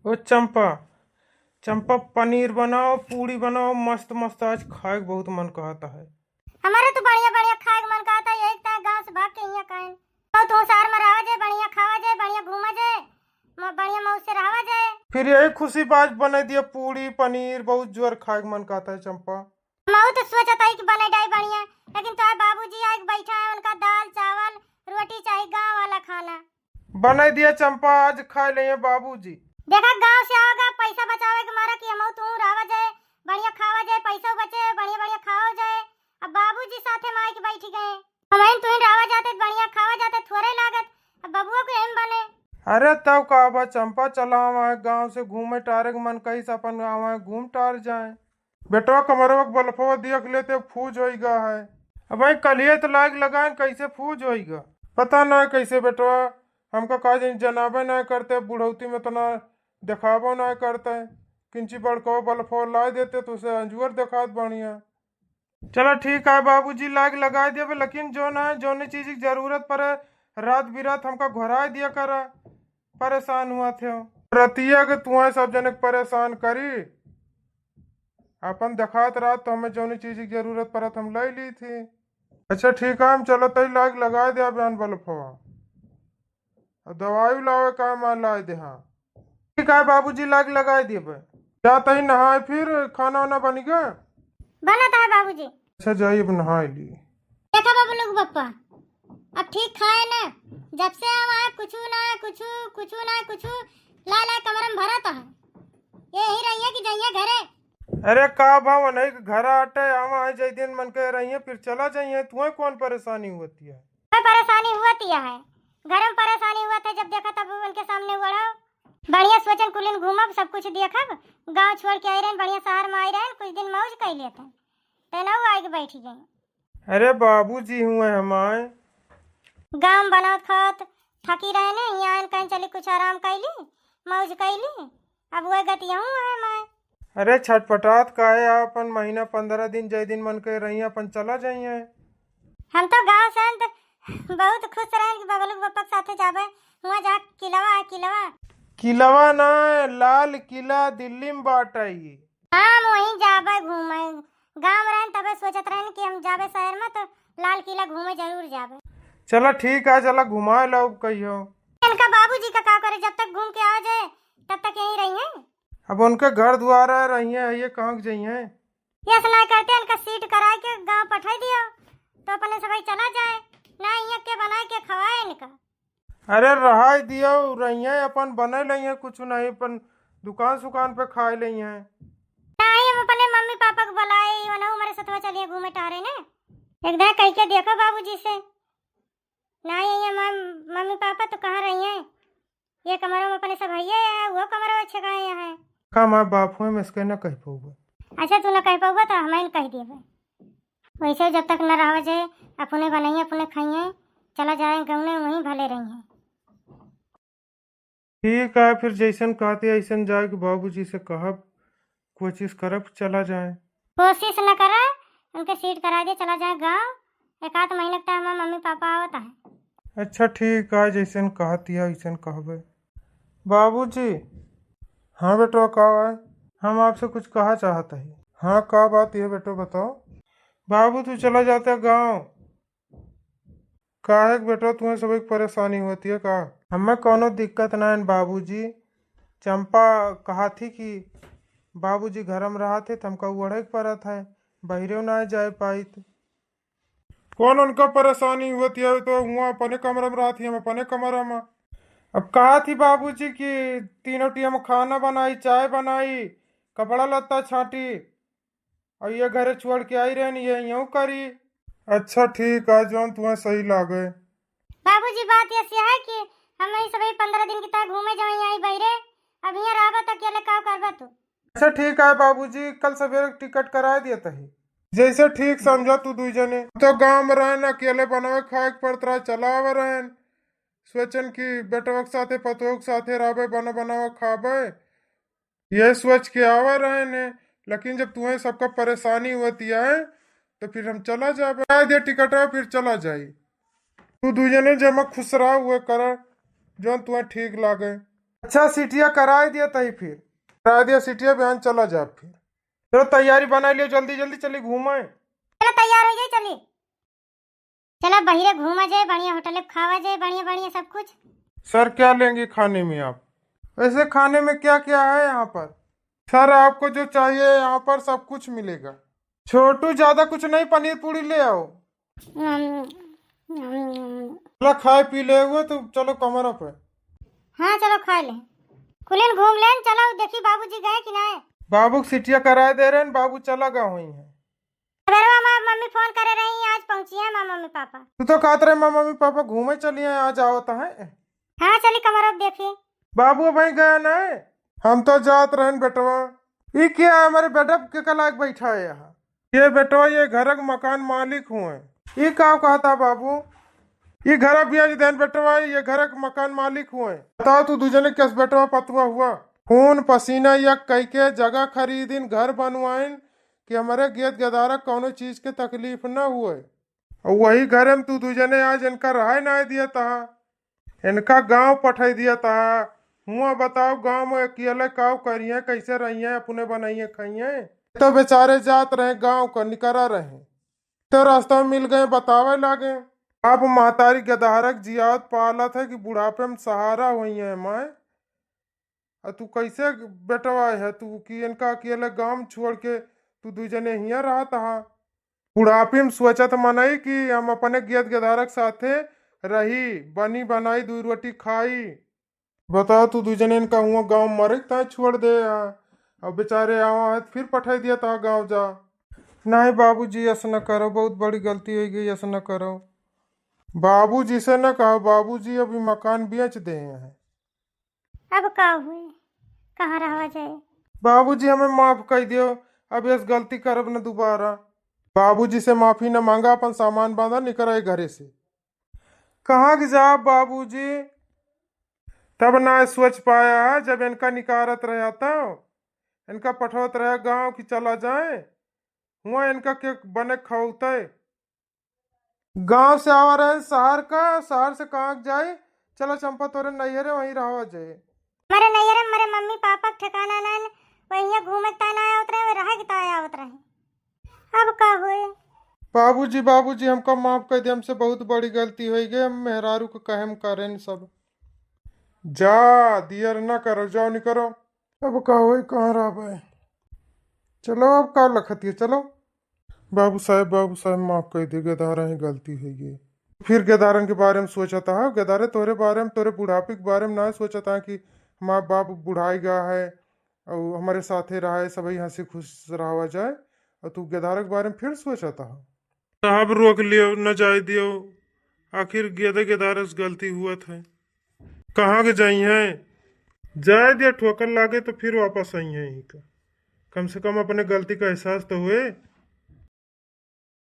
ओ चंपा, चंपा पनीर बनाओ, पूड़ी बनाओ, मस्त मस्त। आज खाए के बहुत मन कहता है। हमारे तो बढ़िया बढ़िया खाए के मन करता है। यही ता गांव से भाग के यहाँ खाए और तू शहर में रहा जाए, बढ़िया खावा जाए, बढ़िया घूमा जाए, बढ़िया मौज से रहा जाए। फिर यही खुशी बाज बना दिया पूड़ी पनीर, बहुत जोर खाए के मन कहता है चंपा। मैं तो सोचता ही कि बने डाई बढ़िया, लेकिन तो बाबूजी आज बैठा है, उनका दाल चावल रोटी चाहिए, गांव वाला खाना बना दिया चंपा, आज खा लेंगे बाबूजी। देखा गांव से आओगा पैसा बचावे के मारा कि हम तू रहा जाए, बढ़िया खावा जाए, पैसा बचे, बढ़िया बढ़िया खाओ जाए। अब बाबूजी साथे माई के बैठ गए, हम तू रहा जाते, बढ़िया खावा जाते, थोड़े लागत। अब बबुआ को एम बने। अरे तब का बा चंपा, चला हमारे गांव से घूमे टारे के मन कही से अपन गाँव घूम टार जाए। बेटवा कमरवा बल्फवा देख लेते फूज होगा है। अब भाई कलिए तो लाग लगाए, कैसे फूज होगा पता ना कैसे। बेटवा हमका का जनाबे ना करते, बुढ़ौती में तो ना दिखाबो ना करते। किंची बड़को बल्फो ला देते तो उसे अंजुअर दिखात बढ़िया। चलो ठीक है बाबूजी, लाग लगा दिया, लेकिन जो ना जो चीज की जरूरत पड़े रात बिरात हमका घुरा दिया करा। परेशान हुआ थे रतिया के तुम्हें सब जने परेशान करी। अपन दिखात रात तो हमें जो चीज की जरूरत पड़त हम ले ली थी। अच्छा ठीक है, हम चलो तई लाग लगा दिया बयान बल्फवा, दवाई लावे का मान ला दे। हाँ ठीक है बाबूजी, लाग लगा दिए। जा तई नहाए, फिर खाना वाना बन गया बना था बाबूजी। अच्छा जाइए, अब नहा ली। देखा बाबू लोग पप्पा, अब ठीक खाए ना, जब से हम आए कुछ ना कुछ ला ला कमर में भरा था। ये ही रही है कि जाइए घरे। अरे का भाव नहीं घर आटे हम आए जाए दिन मन के रही है, फिर चला जाइए। तुम्हें कौन परेशानी होती है? कोई परेशानी हुआ है, घर में परेशानी हुआ था, जब देखा तब उनके सामने बढ़ा। बढ़िया सोचन कुलिन घूमब, सब कुछ देखब, गांव छोड़ के आई रहे, बढ़िया शहर में आई रहे, कुछ दिन मौज कर लेते तेना आई के बैठी गई। अरे बाबूजी हुए हमारे गांव बनात खात थकी रहे ने, यहाँ कहीं चली कुछ आराम कैली, मौज कैली, अब वह गति हूँ है मैं। अरे छटपटात का है, अपन महीना 15 दिन जय दिन मन के रही अपन चला जाइए। हम तो गांव से बहुत खुश रहे कि बगलू पप्पा के साथे जाबे, वहाँ जा किलावा है, किलावा ना लाल किला दिल्ली में बाटाई। हम वहीं जाबे घूमे, गांव रहे तबे सोचत रहे कि हम जाबे शहर में तो लाल किला घूमे जरूर जाबे। चलो ठीक है, चला घुमा लो कहियो। इनका बाबूजी का क्या करे, जब तक घूम के आ जाए तब तक यहीं रही हैं। अब उनके घर द्वार रही है, ये कहाँ जाइए? यस ना करते, इनका सीट करा के गांव पठा दिया तो अपने सब चला जाए, ना यहाँ के बना के खवाए इनका। अरे रहा दियो रही अपन बने लई, कुछ नहीं अपन दुकान सुकान पे खाए लई है। नहीं हम अपने मम्मी पापा को बुलाए, हमारे साथ चलिए घूमे टारे ने, एक दिन कह के देखो बाबूजी से। नहीं ये मम्मी पापा तो कहाँ रही हैं, ये कमरों में अपने सब भैया है, वो कमरों अच्छे गए हैं। का माँ बाप हुए मैं इसके न कह पाऊंगा। अच्छा तू न कह पाऊंगा तो हमें कह दिए, वैसे जब तक न रह जाए अपने बनाइए अपने खाइए, चला जाए गाँव में, वहीं भले रही हैं। ठीक है, फिर जैसन कहते ऐसन जाए कि बाबूजी से कहब कोशिश करब चला जाए। कोशिश न करा, उनके सीट करा दे, चला जाए गाँव, एक आध महीने तक हमारे मम्मी पापा आवता है। अच्छा ठीक है, जैसन कहती है वैसन कहबे। बाबूजी हाँ बेटो का है, हम आपसे कुछ कहा चाहता है। हाँ का बात है बेटो बताओ। बाबू तू चला जाता गाँव, काहे बेटो तुम्हें सभी परेशानी होती है का? हमें कोनो दिक्कत ना है बाबूजी। चंपा कहा थी कि बाबूजी घर में रहा थे, हमका उड़े पड़ा था, बहरे ना जाए पाई। कौन उनका परेशानी होती है, तो हुआ अपने कमरे में रहा थी, हम अपने कमरे में। अब कहा थी बाबूजी कि तीनों टीम खाना बनाई, चाय बनाई, कपड़ा लत्ता छाटी, और ये घरे छोड़ के आई रही, ये यूं करी। अच्छा ठीक है, जो तुम्हें सही लागे। बाबूजी बात ऐसी है कि हम यही सभी 15 दिन की तरह घूमे जाए आई बहरे, अब यहाँ रहा तो अकेले का करबा तू। अच्छा ठीक है बाबूजी, कल सवेरे टिकट करा दिया ही, जैसे ठीक समझा तू दू जने। तो गाँव में रहन अकेले बनावे खाए पड़त रहा, चलावे रहन सोचन की बेटवा के साथे पतोह के साथे रहबे, बना बनावा खाबे, ये सोच के आवा रहने। लेकिन जब तुम्हें सबका परेशानी होती है तो फिर हम चला जाए दे टिकट, फिर चला जाए। तू दू जने जमा खुश रहा हुए कर, जो तुम्हें ठीक लागे। अच्छा सीटिया कराए दिया तही फिर करा दिया सीटिया बहन चला जा फिर चलो तैयारी बना लियो जल्दी जल्दी चली घूमे। चलो तैयार हो जाए चली। चला बहिरे घूमा जाए बढ़िया होटल में खावा जाए बढ़िया बढ़िया सब कुछ। सर क्या लेंगे खाने में आप? वैसे खाने में क्या क्या है यहाँ पर? सर आपको जो चाहिए यहाँ पर सब कुछ मिलेगा। छोटू ज्यादा कुछ नहीं पनीर पूरी ले आओ। चलो खाए पी ले हुए तो चलो कमरा पे। हाँ चलो खा ले खुलेन घूम लेन चलो देखी बाबूजी गए कि ना। बाबू सीटिया कराए दे रहे हैं बाबू चला गा हुई है। मम्मी फोन करे रही आज पहुंची है माँ मम्मी पापा। तू तो कहते रहे मम्मी पापा घूमे चलिए आज आओ तो है। हाँ चली कमरा देखी। बाबू भाई गया ना हम तो जात रहे बेटवा। ये क्या है हमारे बेटा के कलाक बैठा है यहाँ। ये बेटवा ये घर का मकान मालिक हुए। ये क्या कहता बाबू? ये घर ब्याज देन बेटवा ये घर का मकान मालिक हुए। बताओ तू दूजने किस बेटवा पतवा हुआ खून पसीना या कई के जगह खरीदिन घर बनवाइन कि हमारे गेद गदारा कोनो चीज के तकलीफ न हुए। और वही घर में तू दूजने आज इनका रहा ना दिया था इनका गांव पठाई दिया था। हुआ बताओ गांव में अकेले काव करिए कैसे रहिए अपने बनाइए खाइए। तो बेचारे जात रहे गांव का निकरा रहे तो रास्ता में मिल गए बतावे लागे। अब महतारी गदारक जियात पालत है कि बुढ़ापे में सहारा हुई है माए। तू कैसे बेटवा है तू कि इनका अकेले गांव छोड़ के तू दूजने हिया रहा था। बुढ़ापे में सोचत मनई कि हम अपने गेद गदारक साथे रही बनी बनाई दू रोटी खाई। बताओ तू दूजने इनका हुआ गांव मरे ता छोड़ दे अब बेचारे आवा है फिर पठाई दिया था गांव जा। नहीं बाबूजी ऐसा न करो बहुत बड़ी गलती हो गई ऐसा न करो। बाबूजी से न कहो बाबूजी अभी मकान बेच दे हैं। अब का हुए कहाँ रहा जाए। बाबूजी हमें माफ कर दियो अब इस गलती करब न दोबारा। बाबूजी से माफी न मांगा अपन सामान बांधा निकल घरे से। कहाँ की जा बाबूजी तब ना सोच पाया है जब इनका निकारत रहा था इनका पठौत रहा गांव की चला जाए हुआ इनका के बने खौते। गांव से आवा रहे शहर से कहाँ जाए। चलो चंपा तोरे नैहरे वहीं रहा जाए। मेरे नैहरे मेरे मम्मी पापा के ठिकाना ना वहीं घूमे तना आया उतरे रहे कि ताया उतरे। अब का हुए बाबूजी हमको माफ कर दिया हमसे बहुत बड़ी गलती हो गई हम मेहरारू को कहम करें सब। जा दियर न करो जाओ नहीं करो। अब का हो कहाँ रहा भाई। चलो अब का लखती है चलो। बाबू साहब माफ कर दे गदारा ही गलती है ये। फिर गदारन के बारे में सोचा था गदारे तोरे बारे में तोरे बुढ़ापे के बारे में ना सोचा था कि हमारा बाप बुढ़ाई गया है और हमारे साथे रहा है सभी हंसी खुश रहा जाए और तू गदारे के बारे में फिर सोचा था। साहब रोक लियो न जाए दियो आखिर गेदारे से गलती हुआ था। कहाँ के जाई हैं जाए दिया ठोकर लागे तो फिर वापस आई हैं। कम से कम अपने गलती का एहसास तो हुए।